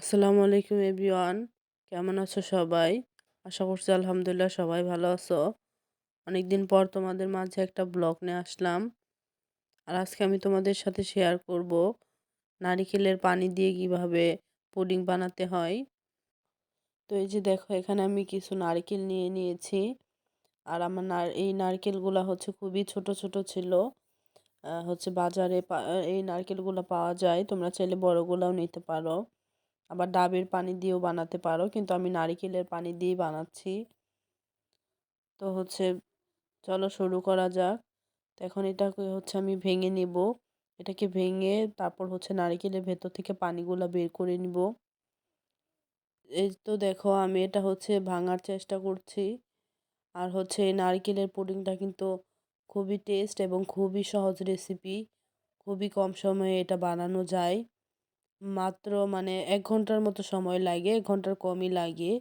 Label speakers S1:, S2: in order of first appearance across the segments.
S1: আসসালামু আলাইকুম এভরিওয়ান। কেমন আছো সবাই? আশা করছি আলহামদুলিল্লাহ সবাই ভালো আছো। অনেকদিন পর তোমাদের মাঝে একটা ব্লগ নিয়ে আসলাম। আর আজকে আমি তোমাদের সাথে শেয়ার করব নারিকেলের পানি দিয়ে কিভাবে পুডিং বানাতে হয়। তো এই যে দেখো এখানে আমি কিছু নারকেল নিয়ে নিয়েছি। আর আমার এই নারকেলগুলা হচ্ছে খুবই ছোট ছোট ছিল। হচ্ছে বাজারে এই নারকেলগুলো পাওয়া যায়। তোমরা চাইলে বড়গুলাও নিতে পারো। আবার ডাবের পানি দিয়েও বানাতে পারো, কিন্তু আমি নারিকেলের পানি দিয়েই বানাচ্ছি। তো হচ্ছে চলো শুরু করা যাক। তো এখন এটাকে হচ্ছে আমি ভেঙে নিব। এটাকে ভেঙে তারপর হচ্ছে নারিকেলের ভেতর থেকে পানিগুলা বের করে নিব। এই তো দেখো আমি এটা হচ্ছে ভাঙার চেষ্টা করছি। আর হচ্ছে এই নারিকেলের পুডিংটা কিন্তু খুবই টেস্ট এবং খুবই সহজ রেসিপি। খুবই কম সময়ে এটা বানানো যায়। মাত্র মানে ১ ঘন্টার মতো সময় লাগে, ১ ঘন্টার কমই লাগে।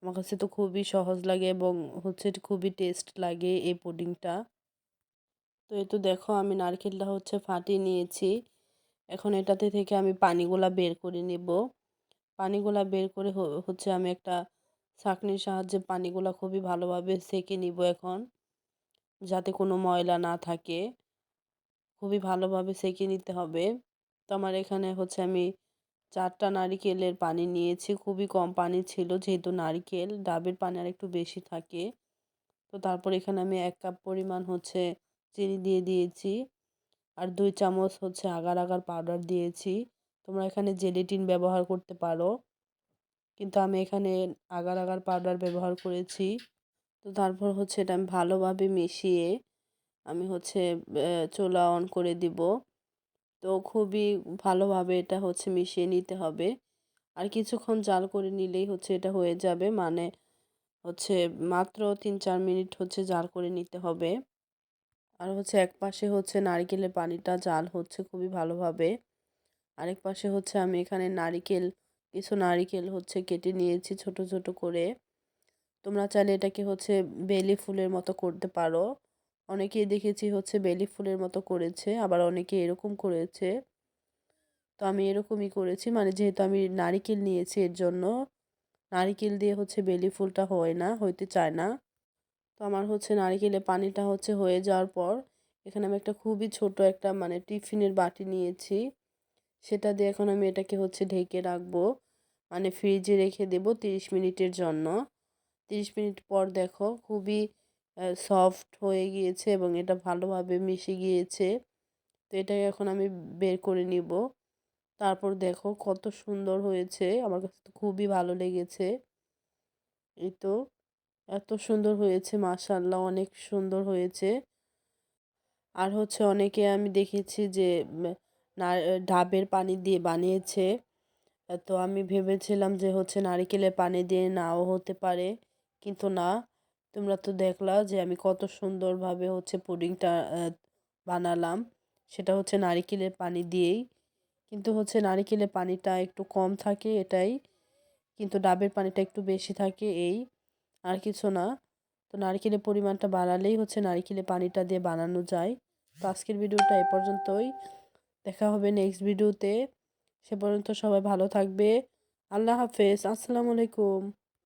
S1: আমার কাছে তো খুবই সহজ লাগে এবং হচ্ছে এটা খুবই টেস্ট লাগে এই পুডিংটা। তো এই তো দেখো আমি নারকেলটা হচ্ছে ফাটিয়ে নিয়েছি। এখন এটাতে থেকে আমি পানিগুলা বের করে নিব। পানিগুলা বের করে হচ্ছে আমি একটা ছাঁকনির সাহায্যে পানিগুলা খুবই ভালোভাবে ছেঁকে নিব এখন, যাতে কোনো ময়লা না থাকে। খুবই ভালোভাবে ছেঁকে নিতে হবে। তো আমার এখানে হচ্ছে আমি ৪ টা নারিকেলের পানি নিয়েছি। খুবই কম পানি ছিল, যেহেতু নারিকেল, ডাবের পানি আরেকটু বেশি থাকে। তো তারপর এখানে আমি ১ কাপ পরিমাণ হচ্ছে চিনি দিয়ে দিয়েছি। আর ২ চামচ হচ্ছে আগার আগার পাউডার দিয়েছি। তোমরা এখানে জেলেটিন ব্যবহার করতে পারো, কিন্তু আমি এখানে আগার আগার পাউডার ব্যবহার করেছি। তো তারপর হচ্ছে এটা আমি ভালোভাবে মিশিয়ে আমি হচ্ছে চুলা অন করে দিব। তো খুবই ভালোভাবে এটা হচ্ছে মিশিয়ে নিতে হবে। আর কিছুক্ষণ জাল করে নিলেই হচ্ছে এটা হয়ে যাবে। মানে হচ্ছে মাত্র ৩-৪ মিনিট হচ্ছে জাল করে নিতে হবে। আর হচ্ছে একপাশে হচ্ছে নারিকেলের পানিটা জাল হচ্ছে খুবই ভালোভাবে। আরেক পাশে হচ্ছে আমি এখানে কিছু নারিকেল হচ্ছে কেটে নিয়েছি ছোট ছোট করে। তোমরা চাইলে এটাকে হচ্ছে বেলি ফুলের মতো করতে পারো। অনেকেই দেখেছি হচ্ছে বেলি ফুলের মতো করেছে, আবার অনেকে এরকম করেছে। তো আমি এরকমই করেছি, মানে যেহেতু আমি নারিকেল নিয়েছি এর জন্য। নারিকেল দিয়ে হচ্ছে বেলি ফুলটা হয় না, হইতে চায় না। তো আমার হচ্ছে নারিকেলের পানিটা হচ্ছে হয়ে যাওয়ার পর এখানে আমি একটা খুবই ছোট একটা মানে টিফিনের বাটি নিয়েছি। সেটা দিয়ে এখন আমি এটাকে হচ্ছে ঢেকে রাখবো। মানে ফ্রিজে রেখে দেবো ৩০ মিনিটের জন্য। ৩০ মিনিট পর দেখো খুবই সফট হয়ে গিয়েছে এবং এটা ভালোভাবে মিশে গিয়েছে। তো এটাকে এখন আমি বের করে নিব। তারপর দেখো কত সুন্দর হয়েছে। আমার কাছে তো খুবই ভালো লেগেছে। এই তো এত সুন্দর হয়েছে, মাশাআল্লাহ অনেক সুন্দর হয়েছে। আর হচ্ছে অনেকে আমি দেখেছি যে না ডাবের পানি দিয়ে বানিয়েছে। তো আমি ভেবেছিলাম যে হচ্ছে নারিকেলের পানি দিয়ে নাও হতে পারে, কিন্তু না। তোমরা তো দেখলা যে আমি কত সুন্দরভাবে হচ্ছে পুডিংটা বানালাম। সেটা হচ্ছে নারিকেলের পানি দিয়েই। কিন্তু হচ্ছে নারিকেলের পানিটা একটু কম থাকে এটাই, কিন্তু ডাবের পানিটা একটু বেশি থাকে এই, আর কিছু না। তো নারিকেলের পরিমাণটা বাড়ালেই হচ্ছে নারিকেলের পানিটা দিয়ে বানানো যায়। তো আজকের ভিডিওটা এ পর্যন্তই। দেখা হবে নেক্সট ভিডিওতে। সে পর্যন্ত সবাই ভালো থাকবে। আল্লাহ হাফেজ। আসসালামু আলাইকুম।